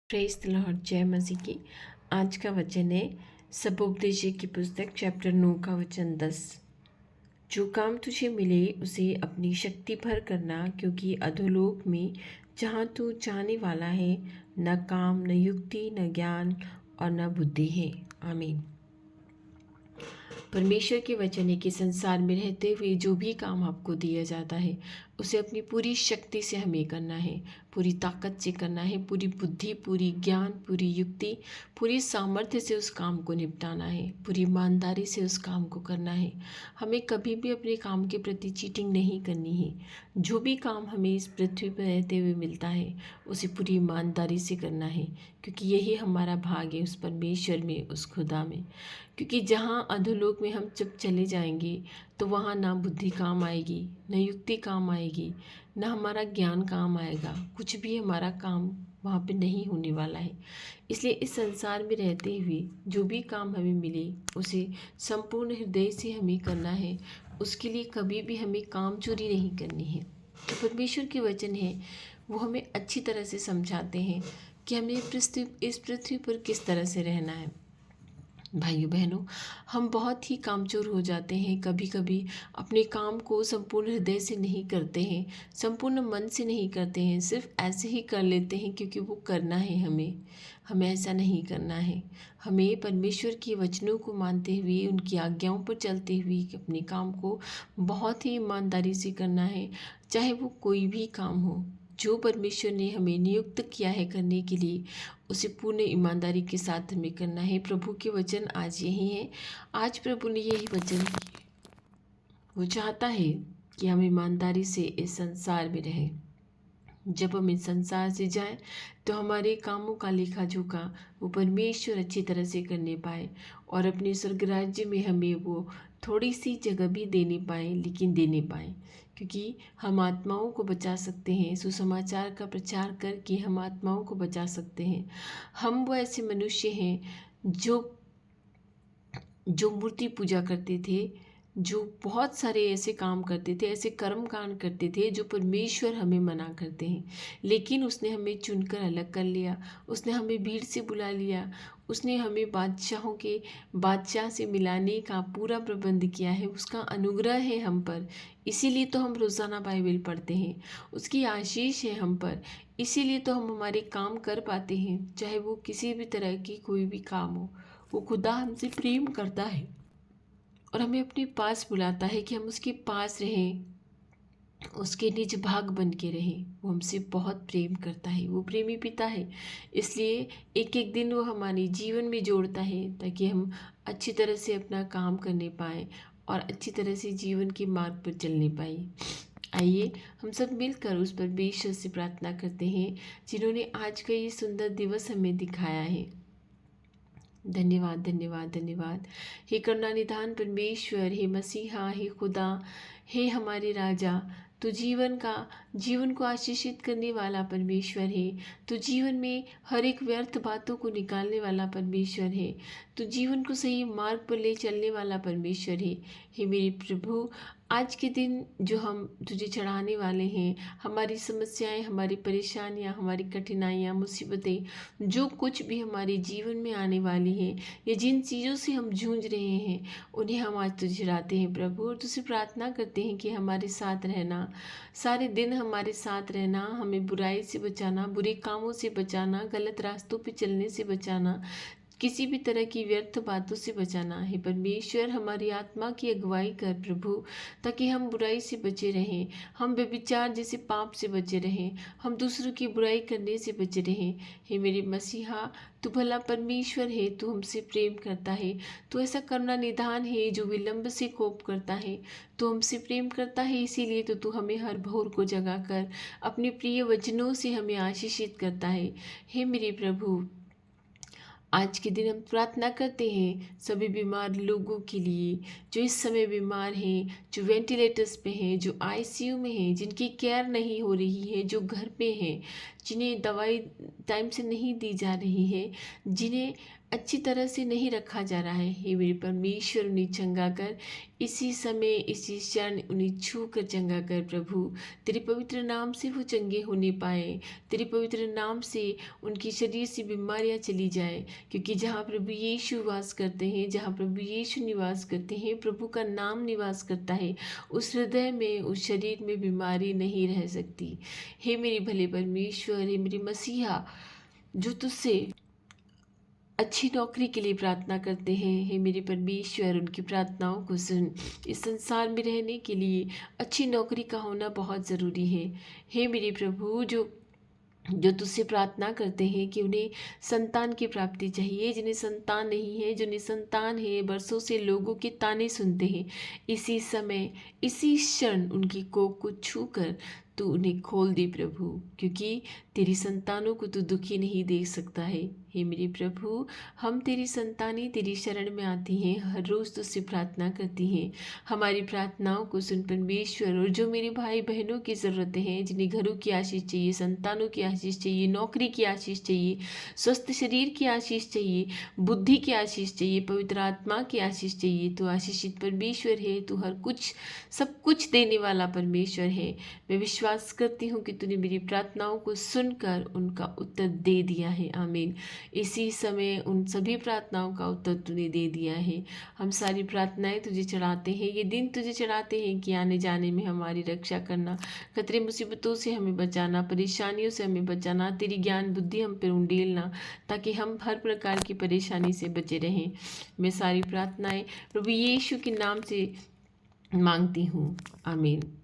Praise the Lord. जय मसीह की। आज का वचन है सबोपदेश की पुस्तक चैप्टर 9 का वचन 10। जो काम तुझे मिले उसे अपनी शक्ति भर करना, क्योंकि अधोलोक में जहाँ तू जाने वाला है न काम, न युक्ति, न ज्ञान और न बुद्धि है। आमीन। परमेश्वर के वचन है कि संसार में रहते हुए जो भी काम आपको दिया जाता है उसे अपनी पूरी शक्ति से हमें करना है, पूरी ताकत से करना है, पूरी बुद्धि, पूरी ज्ञान, पूरी युक्ति, पूरी सामर्थ्य से उस काम को निपटाना है, पूरी ईमानदारी से उस काम को करना है। हमें कभी भी अपने काम के प्रति चीटिंग नहीं करनी है। जो भी काम हमें इस पृथ्वी पर रहते हुए मिलता है उसे पूरी ईमानदारी से करना है, क्योंकि यही हमारा भाग है उस परमेश्वर में, उस खुदा में। क्योंकि जहाँ अधोलोक में हम जब चले जाएंगे तो वहाँ ना बुद्धि काम आएगी, न युक्ति काम आएगी, न हमारा ज्ञान काम आएगा। कुछ भी हमारा काम वहाँ पे नहीं होने वाला है। इसलिए इस संसार में रहते हुए जो भी काम हमें मिले उसे संपूर्ण हृदय से हमें करना है। उसके लिए कभी भी हमें काम चोरी नहीं करनी है। तो परमेश्वर के वचन है वो हमें अच्छी तरह से समझाते हैं कि हमें इस पृथ्वी पर किस तरह से रहना है। भाइयों बहनों, हम बहुत ही कामचोर हो जाते हैं। कभी कभी अपने काम को संपूर्ण हृदय से नहीं करते हैं, संपूर्ण मन से नहीं करते हैं, सिर्फ ऐसे ही कर लेते हैं क्योंकि वो करना है। हमें ऐसा नहीं करना है। हमें परमेश्वर के वचनों को मानते हुए, उनकी आज्ञाओं पर चलते हुए अपने काम को बहुत ही ईमानदारी से करना है, चाहे वो कोई भी काम हो। जो परमेश्वर ने हमें नियुक्त किया है करने के लिए उसे पूर्ण ईमानदारी के साथ हमें करना है। प्रभु के वचन आज यही है। आज प्रभु ने यही वचन, वो चाहता है कि हम ईमानदारी से इस संसार में रहें। जब हम इस संसार से जाएं तो हमारे कामों का लेखा जोखा वो परमेश्वर अच्छी तरह से करने पाए और अपने स्वर्ग राज्य में हमें वो थोड़ी सी जगह भी देने पाए, लेकिन देने पाए, क्योंकि हम आत्माओं को बचा सकते हैं। सुसमाचार का प्रचार करके हम आत्माओं को बचा सकते हैं। हम वो ऐसे मनुष्य हैं जो मूर्ति पूजा करते थे, जो बहुत सारे ऐसे काम करते थे, ऐसे कर्म कांड करते थे जो परमेश्वर हमें मना करते हैं। लेकिन उसने हमें चुनकर अलग कर लिया, उसने हमें भीड़ से बुला लिया, उसने हमें बादशाह से मिलाने का पूरा प्रबंध किया है। उसका अनुग्रह है हम पर, इसीलिए तो हम रोज़ाना बाइबल पढ़ते हैं। उसकी आशीष है हम पर, इसीलिए तो हम हमारे काम कर पाते हैं, चाहे वो किसी भी तरह की कोई भी काम हो। वो खुदा हमसे प्रेम करता है और हमें अपने पास बुलाता है कि हम उसके पास रहें, उसके निज भाग बन के रहें। वो हमसे बहुत प्रेम करता है, वो प्रेमी पिता है। इसलिए एक एक दिन वो हमारे जीवन में जोड़ता है ताकि हम अच्छी तरह से अपना काम करने पाएँ और अच्छी तरह से जीवन के मार्ग पर चलने पाए। आइए हम सब मिलकर उस परमेश्वर से प्रार्थना करते हैं जिन्होंने आज का ये सुंदर दिवस हमें दिखाया है। धन्यवाद धन्यवाद धन्यवाद। हे करुणा निधान परमेश्वर, हे मसीहा, हे खुदा, हे हमारे राजा, तू जीवन को आशीषित करने वाला परमेश्वर है। तू जीवन में हर एक व्यर्थ बातों को निकालने वाला परमेश्वर है। तू जीवन को सही मार्ग पर ले चलने वाला परमेश्वर है। हे मेरे प्रभु, आज के दिन जो हम तुझे चढ़ाने वाले हैं, हमारी समस्याएं, हमारी परेशानियां, हमारी कठिनाइयां, मुसीबतें, जो कुछ भी हमारे जीवन में आने वाली हैं या जिन चीज़ों से हम जूझ रहे हैं, उन्हें हम आज तुझे लाते हैं प्रभु, और तुझसे प्रार्थना करते हैं कि हमारे साथ रहना, सारे दिन हमारे साथ रहना, हमें बुराई से बचाना, बुरे कामों से बचाना, गलत रास्तों पे चलने से बचाना, किसी भी तरह की व्यर्थ बातों से बचाना है। परमेश्वर, हमारी आत्मा की अगुवाई कर प्रभु, ताकि हम बुराई से बचे रहें, हम व्यभिचार जैसे पाप से बचे रहें, हम दूसरों की बुराई करने से बचे रहें। हे मेरे मसीहा, तू भला परमेश्वर है, तू हमसे प्रेम करता है, तू ऐसा करुणा निधान है जो विलंब से कोप करता है। तू हमसे प्रेम करता है, इसीलिए तो तू हमें हर भोर को जगा कर अपने प्रिय वचनों से हमें आशीषित करता है। हे मेरे प्रभु, आज के दिन हम प्रार्थना करते हैं सभी बीमार लोगों के लिए, जो इस समय बीमार हैं, जो वेंटिलेटर्स पे हैं, जो आईसीयू में हैं, जिनकी केयर नहीं हो रही है, जो घर पे हैं, जिन्हें दवाई टाइम से नहीं दी जा रही है, जिन्हें अच्छी तरह से नहीं रखा जा रहा है, हे मेरे परमेश्वर उन्हें चंगा कर। इसी समय इसी क्षण उन्हें छू कर चंगा कर प्रभु। तेरे पवित्र नाम से वो चंगे होने पाए, तेरे पवित्र नाम से उनकी शरीर से बीमारियां चली जाए, क्योंकि जहाँ प्रभु यीशु वास करते हैं, जहाँ प्रभु यीशु निवास करते हैं, प्रभु का नाम निवास करता है, उस हृदय में, उस शरीर में बीमारी नहीं रह सकती। हे मेरे भले परमेश्वर, हे मेरे मसीहा, जो तुझसे अच्छी नौकरी के लिए प्रार्थना करते हैं, हे मेरे परमेश्वर उनकी प्रार्थनाओं को सुन। इस संसार में रहने के लिए अच्छी नौकरी का होना बहुत ज़रूरी है। हे मेरे प्रभु, जो तुझसे प्रार्थना करते हैं कि उन्हें संतान की प्राप्ति चाहिए, जिन्हें संतान नहीं है, जिन्हें संतान है, बरसों से लोगों के ताने सुनते हैं, इसी समय इसी क्षण उनकी कोख को छू कर तू उन्हें खोल दे प्रभु, क्योंकि तेरी संतानों को तू दुखी नहीं देख सकता है। हे मेरे प्रभु, हम तेरी संतानें तेरी शरण में आती हैं, हर रोज़ तुझसे प्रार्थना करती हैं। हमारी प्रार्थनाओं को सुन परमेश्वर। और जो मेरे भाई बहनों की ज़रूरतें हैं, जिन्हें घरों की आशीष चाहिए, संतानों की आशीष चाहिए, नौकरी की आशीष चाहिए, स्वस्थ शरीर की आशीष चाहिए, बुद्धि की आशीष चाहिए, पवित्र आत्मा की आशीष चाहिए, तो आशीषित परमेश्वर है, तू हर कुछ सब कुछ देने वाला परमेश्वर है। मैं विश्वास करती हूँ कि तूने मेरी प्रार्थनाओं को सुनकर उनका उत्तर दे दिया है। आमीन। इसी समय उन सभी प्रार्थनाओं का उत्तर तूने दे दिया है। हम सारी प्रार्थनाएं तुझे चढ़ाते हैं, ये दिन तुझे चढ़ाते हैं कि आने जाने में हमारी रक्षा करना, खतरे मुसीबतों से हमें बचाना, परेशानियों से हमें बचाना, तेरी ज्ञान बुद्धि हम पर उंडेलना, ताकि हम हर प्रकार की परेशानी से बचे रहें। मैं सारी प्रार्थनाएं प्रभु यीशु के नाम से मांगती हूँ। आमीन।